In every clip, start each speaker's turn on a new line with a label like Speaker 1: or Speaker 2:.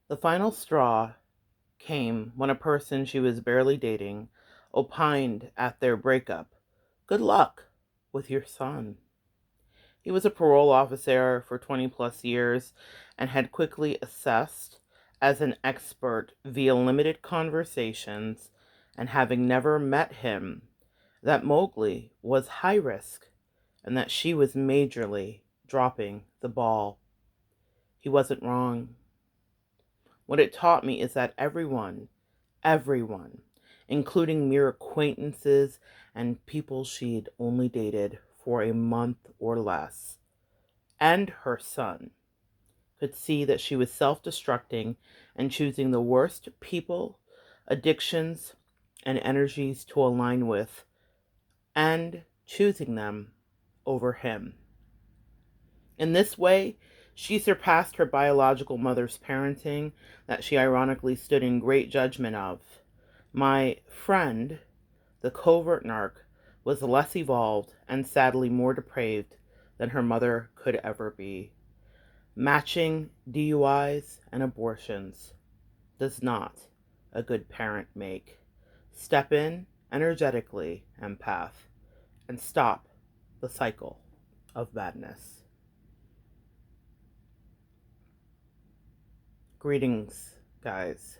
Speaker 1: The final straw came when a person she was barely dating opined at their breakup, "Good luck with your son." He was a parole officer for 20 plus years and had quickly assessed as an expert via limited conversations and having never met him that Mowgli was high risk and that she was majorly dropping the ball. He wasn't wrong. What it taught me is that everyone, including mere acquaintances and people she'd only dated for a month or less, and her son, could see that she was self-destructing and choosing the worst people, addictions, and energies to align with, and choosing them over him. In this way, she surpassed her biological mother's parenting that she ironically stood in great judgment of. My friend, the covert NARC, was less evolved and sadly more depraved than her mother could ever be. Matching DUIs and abortions does not a good parent make. Step in energetically, empath, and stop the cycle of madness. Greetings, guys.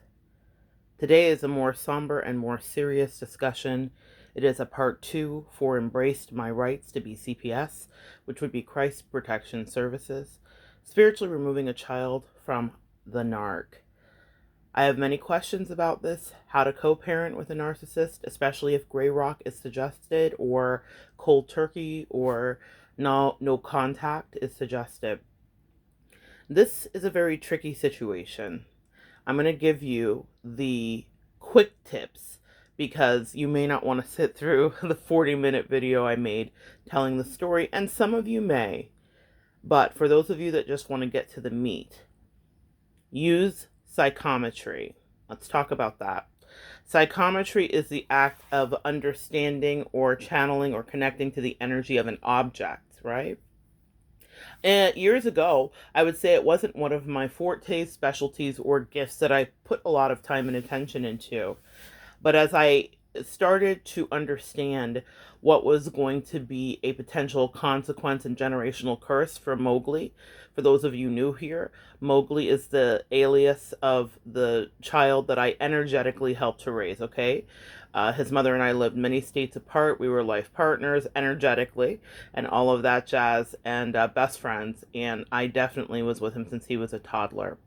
Speaker 1: Today is a more somber and more serious discussion. It is a part 2 for Embraced My Rights to be CPS, which would be Christ Protection Services, spiritually removing a child from the NARC. I have many questions about this, how to co-parent with a narcissist, especially if gray rock is suggested or cold turkey or no contact is suggested. This is a very tricky situation. I'm going to give you the quick tips because you may not want to sit through the 40-minute video I made telling the story, and some of you may. But for those of you that just want to get to the meat, use psychometry. Let's talk about that. Psychometry is the act of understanding or channeling or connecting to the energy of an object, right? And years ago, I would say it wasn't one of my fortes, specialties, or gifts that I put a lot of time and attention into. But as I started to understand what was going to be a potential consequence and generational curse for Mowgli, for those of you new here, Mowgli is the alias of the child that I energetically helped to raise, okay? His mother and I lived many states apart. We were life partners energetically and all of that jazz, and best friends. And I definitely was with him since he was a toddler.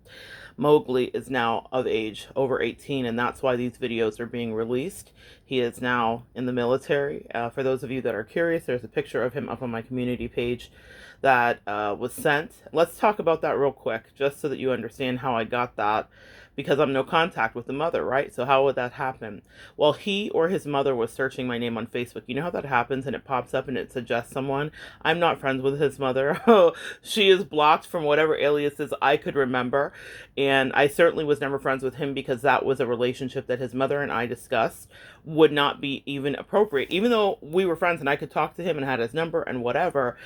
Speaker 1: Mowgli is now of age, over 18, and that's why these videos are being released. He is now in the military. For those of you that are curious, there's a picture of him up on my community page that was sent. Let's talk about that real quick, just so that you understand how I got that, because I'm no contact with the mother, right? So how would that happen? Well, he or his mother was searching my name on Facebook. You know how that happens and it pops up and it suggests someone? I'm not friends with his mother. She is blocked from whatever aliases I could remember. And I certainly was never friends with him because that was a relationship that his mother and I discussed would not be even appropriate. Even though we were friends and I could talk to him and had his number and whatever,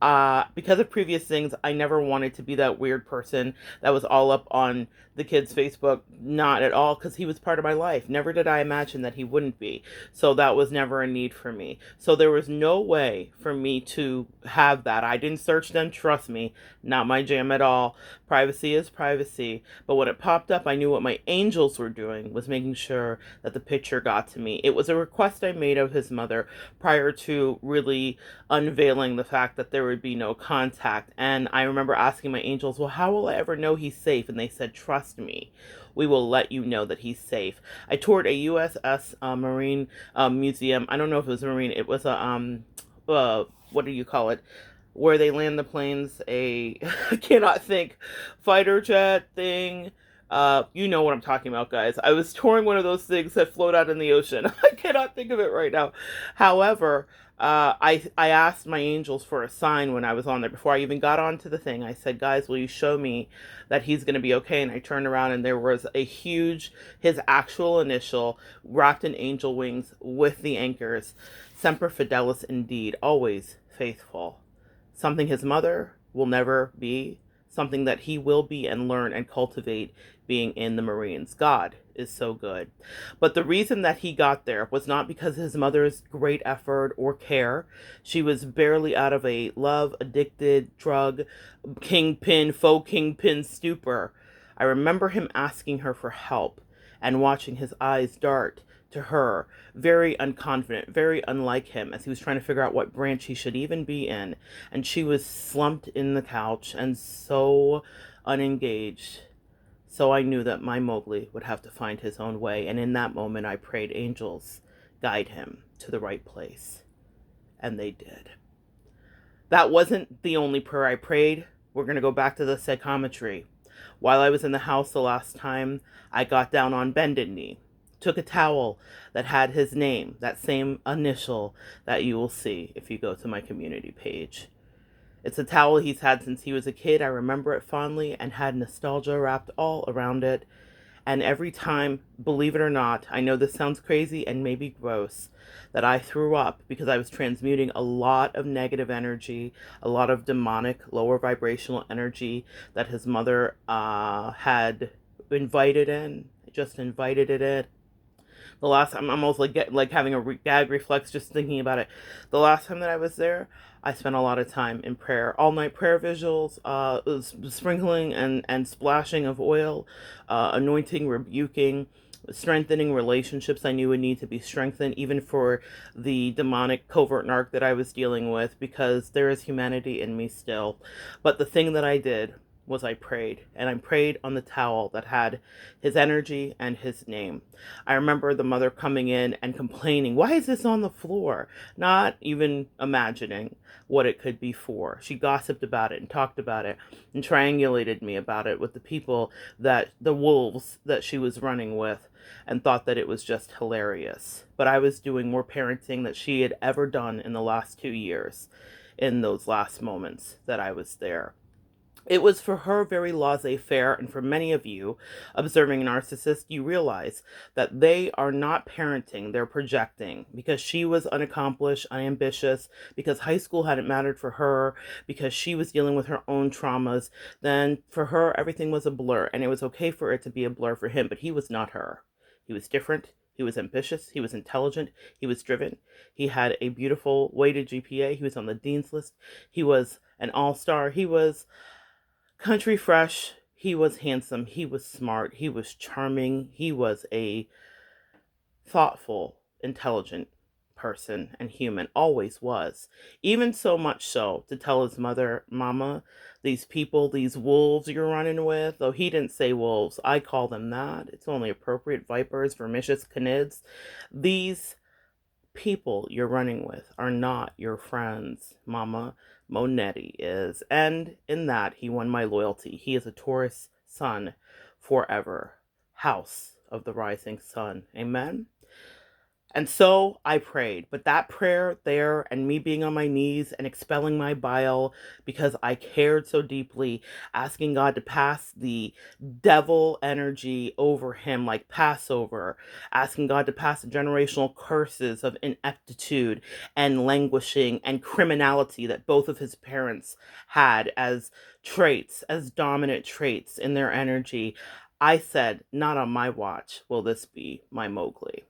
Speaker 1: because of previous things, I never wanted to be that weird person that was all up on the kid's Facebook. Not at all, because he was part of my life. Never did I imagine that he wouldn't be. So that was never a need for me. So there was no way for me to have that. I didn't search them, trust me. Not my jam at all. Privacy is privacy. But when it popped up, I knew what my angels were doing was making sure that the picture got to me. It was a request I made of his mother prior to really unveiling the fact that there would be no contact. And I remember asking my angels, well, how will I ever know he's safe? And they said, trust me, we will let you know that he's safe. I toured a USS Marine museum. I don't know if it was a Marine. It was a, what do you call it? Where they land the planes, I cannot think, fighter jet thing. You know what I'm talking about, guys. I was touring one of those things that float out in the ocean. I cannot think of it right now. However, I asked my angels for a sign when I was on there. Before I even got onto the thing, I said, guys, will you show me that he's going to be okay? And I turned around and there was a huge, his actual initial, wrapped in angel wings with the anchors. Semper Fidelis indeed, always faithful. Something his mother will never be. something that he will be and learn and cultivate being in the Marines. God is so good. But the reason that he got there was not because of his mother's great effort or care. She was barely out of a love, addicted, drug, faux kingpin stupor. I remember him asking her for help and watching his eyes dart to her, very unconfident, very unlike him, as he was trying to figure out what branch he should even be in. And she was slumped in the couch and so unengaged. So I knew that my Mowgli would have to find his own way. And in that moment, I prayed, angels, guide him to the right place. And they did. That wasn't the only prayer I prayed. We're going to go back to the psychometry. While I was in the house the last time, I got down on bended knee, took a towel that had his name, that same initial that you will see if you go to my community page. It's a towel he's had since he was a kid. I remember it fondly and had nostalgia wrapped all around it. And every time, believe it or not, I know this sounds crazy and maybe gross, that I threw up because I was transmuting a lot of negative energy, a lot of demonic, lower vibrational energy that his mother had invited in, just invited it in. The last time, I'm almost like having a gag reflex just thinking about it. The last time that I was there, I spent a lot of time in prayer, all night prayer visuals, sprinkling and splashing of oil, anointing, rebuking, strengthening relationships I knew would need to be strengthened, even for the demonic covert narc that I was dealing with, because there is humanity in me still. But the thing that I did was I prayed, and I prayed on the towel that had his energy and his name. I remember the mother coming in and complaining, why is this on the floor? Not even imagining what it could be for. She gossiped about it and talked about it and triangulated me about it with the people the wolves that she was running with, and thought that it was just hilarious. But I was doing more parenting than she had ever done in the last 2 years in those last moments that I was there. It was for her very laissez-faire, and for many of you observing narcissists, you realize that they are not parenting, they're projecting, because she was unaccomplished, unambitious, because high school hadn't mattered for her, because she was dealing with her own traumas. Then for her, everything was a blur, and it was okay for it to be a blur for him, but he was not her. He was different. He was ambitious. He was intelligent. He was driven. He had a beautiful weighted GPA. He was on the dean's list. He was an all-star. He was country fresh. He was handsome. He was smart. He was charming. He was a thoughtful, intelligent person and human. Always was. Even so much so to tell his mother, Mama, these people, these wolves you're running with, though he didn't say wolves, I call them that. It's only appropriate. Vipers, vermicious canids. These people you're running with are not your friends, Mama. Monette is. And in that, he won my loyalty. He is a Taurus sun forever. House of the rising sun. Amen? And so I prayed, but that prayer there and me being on my knees and expelling my bile because I cared so deeply, asking God to pass the devil energy over him like Passover, asking God to pass the generational curses of ineptitude and languishing and criminality that both of his parents had as traits, as dominant traits in their energy. I said, not on my watch will this be my Mowgli.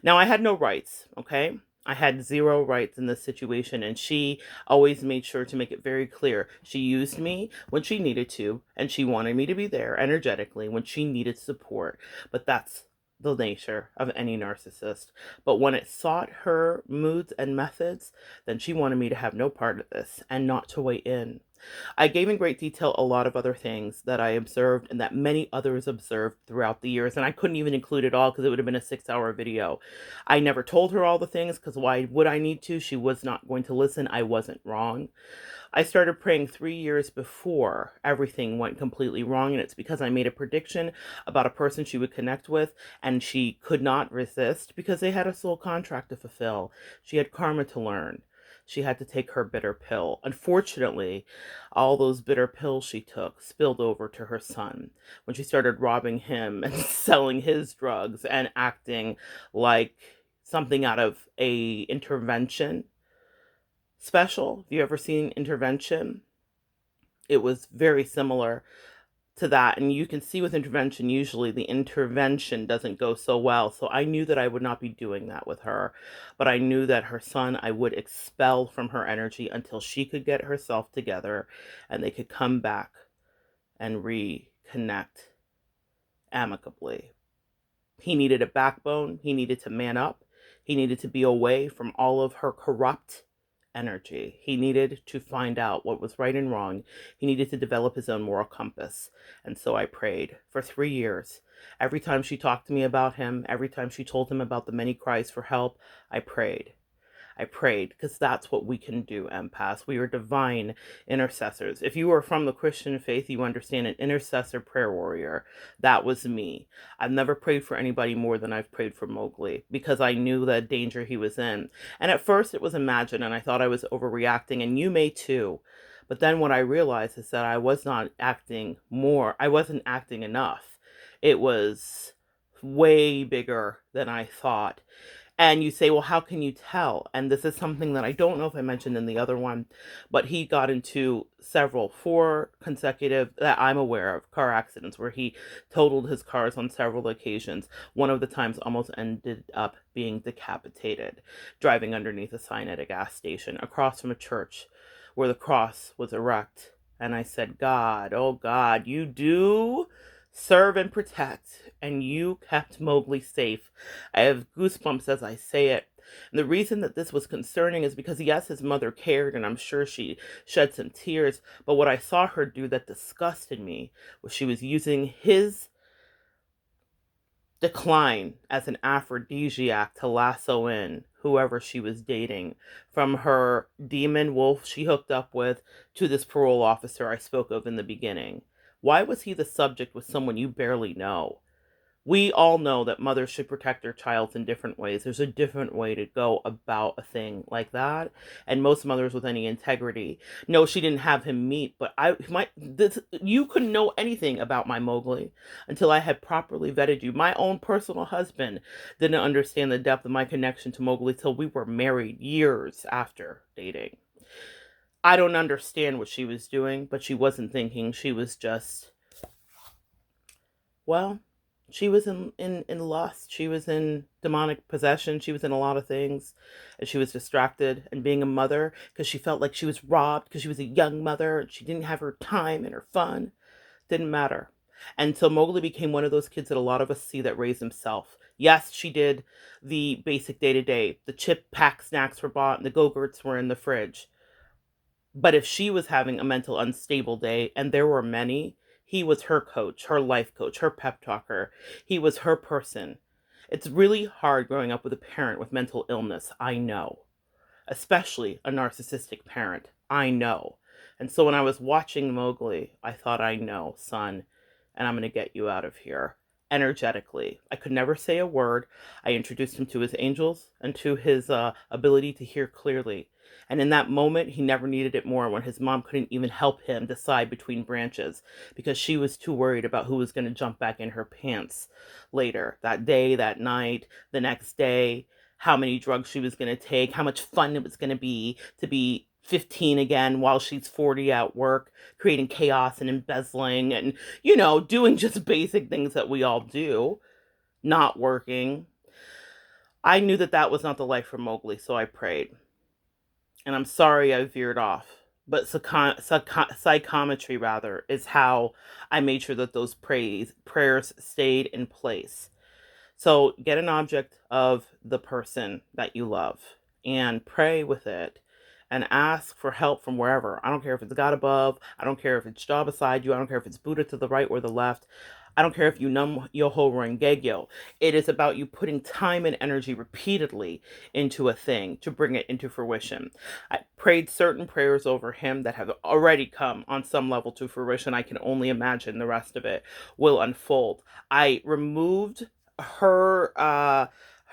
Speaker 1: Now, I had no rights, okay? I had zero rights in this situation, and she always made sure to make it very clear. She used me when she needed to, and she wanted me to be there energetically when she needed support. But that's the nature of any narcissist. But when it sought her moods and methods, then she wanted me to have no part of this and not to weigh in. I gave in great detail a lot of other things that I observed and that many others observed throughout the years, and I couldn't even include it all because it would have been a 6-hour video. I never told her all the things because why would I need to? She was not going to listen. I wasn't wrong. I started praying 3 years before everything went completely wrong, and it's because I made a prediction about a person she would connect with, and she could not resist because they had a soul contract to fulfill. She had karma to learn. She had to take her bitter pill. Unfortunately, all those bitter pills she took spilled over to her son when she started robbing him and selling his drugs and acting like something out of a intervention special. Have you ever seen Intervention? it was very similar to that. And you can see with intervention, usually the intervention doesn't go so well. So I knew that I would not be doing that with her, but I knew that her son, I would expel from her energy until she could get herself together and they could come back and reconnect amicably. He needed a backbone. He needed to man up. He needed to be away from all of her corrupt energy. He needed to find out what was right and wrong. He needed to develop his own moral compass. And so I prayed for 3 years. Every time she talked to me about him, every time she told him about the many cries for help, I prayed. I prayed because that's what we can do, empaths. We are divine intercessors. If you are from the Christian faith, you understand an intercessor prayer warrior. That was me. I've never prayed for anybody more than I've prayed for Mowgli because I knew the danger he was in. And at first it was imagined and I thought I was overreacting, and you may too. But then what I realized is that I wasn't acting enough. It was way bigger than I thought. And you say, well, how can you tell? And this is something that I don't know if I mentioned in the other one, but he got into 4 consecutive, that I'm aware of, car accidents where he totaled his cars on several occasions. One of the times almost ended up being decapitated, driving underneath a sign at a gas station across from a church where the cross was erect. And I said, God, oh God, you do serve and protect, and you kept Mowgli safe. I have goosebumps as I say it. And the reason that this was concerning is because, yes, his mother cared, and I'm sure she shed some tears, but what I saw her do that disgusted me was she was using his decline as an aphrodisiac to lasso in whoever she was dating, from her demon wolf she hooked up with to this parole officer I spoke of in the beginning. Why was he the subject with someone you barely know? We all know that mothers should protect their child in different ways. There's a different way to go about a thing like that. And most mothers with any integrity know she didn't have him meet, but you couldn't know anything about my Mowgli until I had properly vetted you. My own personal husband didn't understand the depth of my connection to Mowgli till we were married years after dating. I don't understand what she was doing, but she wasn't thinking. She was just, well, she was in lust. She was in demonic possession. She was in a lot of things. And she was distracted. And being a mother, because she felt like she was robbed because she was a young mother and she didn't have her time and her fun. Didn't matter. And so Mowgli became one of those kids that a lot of us see that raised himself. Yes, she did the basic day-to-day. The chip pack snacks were bought and the Go-Gurts were in the fridge. But if she was having a mental unstable day, and there were many, he was her coach, her life coach, her pep talker. He was her person. It's really hard growing up with a parent with mental illness, I know. Especially a narcissistic parent, I know. And so when I was watching Mowgli, I thought, I know, son, and I'm going to get you out of here. Energetically. I could never say a word. I introduced him to his angels and to his ability to hear clearly. And in that moment, he never needed it more when his mom couldn't even help him decide between branches because she was too worried about who was going to jump back in her pants later, that day, that night, the next day, how many drugs she was going to take, how much fun it was going to be 15 again while she's 40 at work, creating chaos and embezzling and, doing just basic things that we all do, not working. I knew that that was not the life for Mowgli, so I prayed. And I'm sorry I veered off, but psychometry, rather, is how I made sure that those prayers stayed in place. So get an object of the person that you love and pray with it and ask for help from wherever. I don't care if it's God above. I don't care if it's Jah beside you. I don't care if it's Buddha to the right or the left. I don't care if you Nam Yoho Renge-kyo. It is about you putting time and energy repeatedly into a thing to bring it into fruition. I prayed certain prayers over him that have already come on some level to fruition. I can only imagine the rest of it will unfold. I removed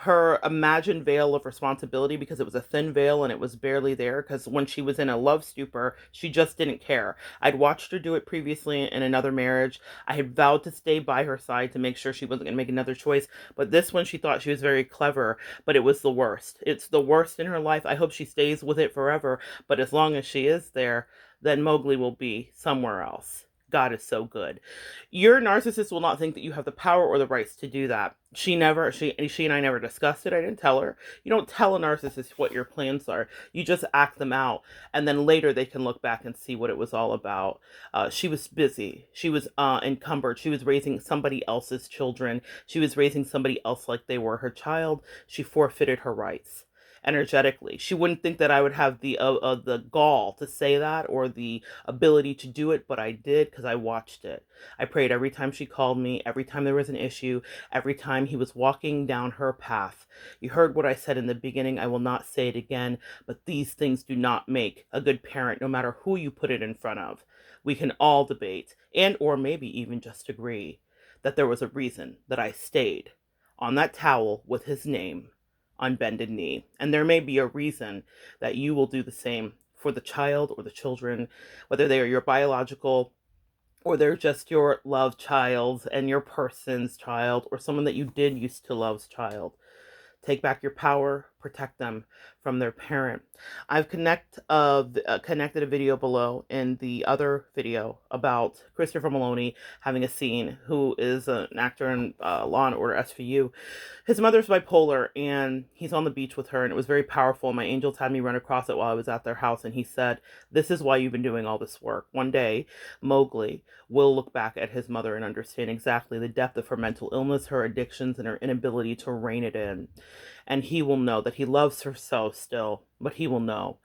Speaker 1: her imagined veil of responsibility, because it was a thin veil and it was barely there, because when she was in a love stupor, she just didn't care. I'd watched her do it previously in another marriage. I had vowed to stay by her side to make sure she wasn't going to make another choice, but this one she thought she was very clever, but it was the worst. It's the worst in her life. I hope she stays with it forever, but as long as she is there, then Mowgli will be somewhere else. God is so good. Your narcissist will not think that you have the power or the rights to do that. She and I never discussed it. I didn't tell her. You don't tell a narcissist what your plans are. You just act them out, and then later they can look back and see what it was all about. She was busy. She was encumbered. She was raising somebody else's children. She was raising somebody else like they were her child. She forfeited her rights energetically. She wouldn't think that I would have the gall to say that or the ability to do it, but I did, because I watched it. I prayed every time she called me, every time there was an issue, every time he was walking down her path. You heard what I said in the beginning. I will not say it again, but these things do not make a good parent, no matter who you put it in front of. We can all debate and or maybe even just agree that there was a reason that I stayed on that towel with his name on bended knee. And there may be a reason that you will do the same for the child or the children, whether they are your biological or they're just your love child and your person's child, or someone that you did used to love's child. Take back your power, protect them from their parent. I've connected a video below in the other video about Christopher Maloney having a scene, who is an actor in Law and Order SVU. His mother's bipolar, and he's on the beach with her, and it was very powerful. My angels had me run across it while I was at their house, and he said, "This is why you've been doing all this work. One day, Mowgli will look back at his mother and understand exactly the depth of her mental illness, her addictions, and her inability to rein it in. And he will know that he loves her so still, but he will know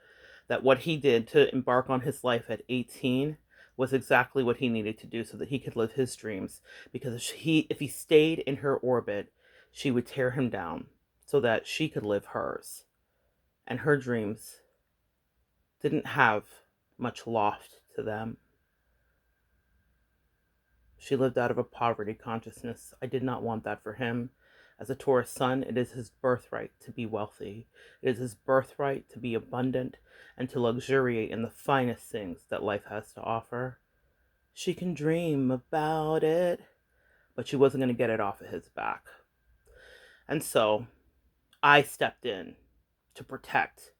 Speaker 1: that what he did to embark on his life at 18 was exactly what he needed to do so that he could live his dreams. Because if he stayed in her orbit, she would tear him down so that she could live hers. And her dreams didn't have much loft to them. She lived out of a poverty consciousness. I did not want that for him. As a Taurus son, it is his birthright to be wealthy. It is his birthright to be abundant and to luxuriate in the finest things that life has to offer. She can dream about it, but she wasn't going to get it off of his back. And so I stepped in to protect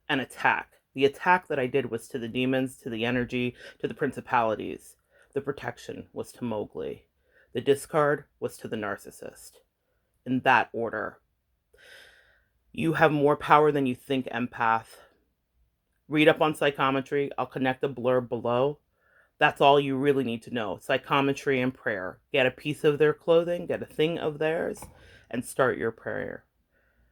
Speaker 1: and attack. The attack that I did was to the demons, to the energy, to the principalities. The protection was to Mowgli. The discard was to the narcissist. In that order. You have more power than you think, empath. Read up on psychometry. I'll connect a blurb below. That's all you really need to know. Psychometry and prayer. Get a piece of their clothing, get a thing of theirs, and start your prayer.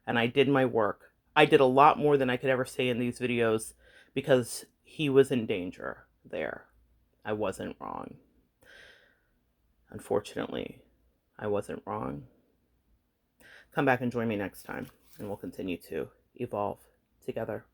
Speaker 1: And I did my work. I did a lot more than I could ever say in these videos because he was in danger there. I wasn't wrong. Unfortunately, I wasn't wrong. Come back and join me next time, and we'll continue to evolve together.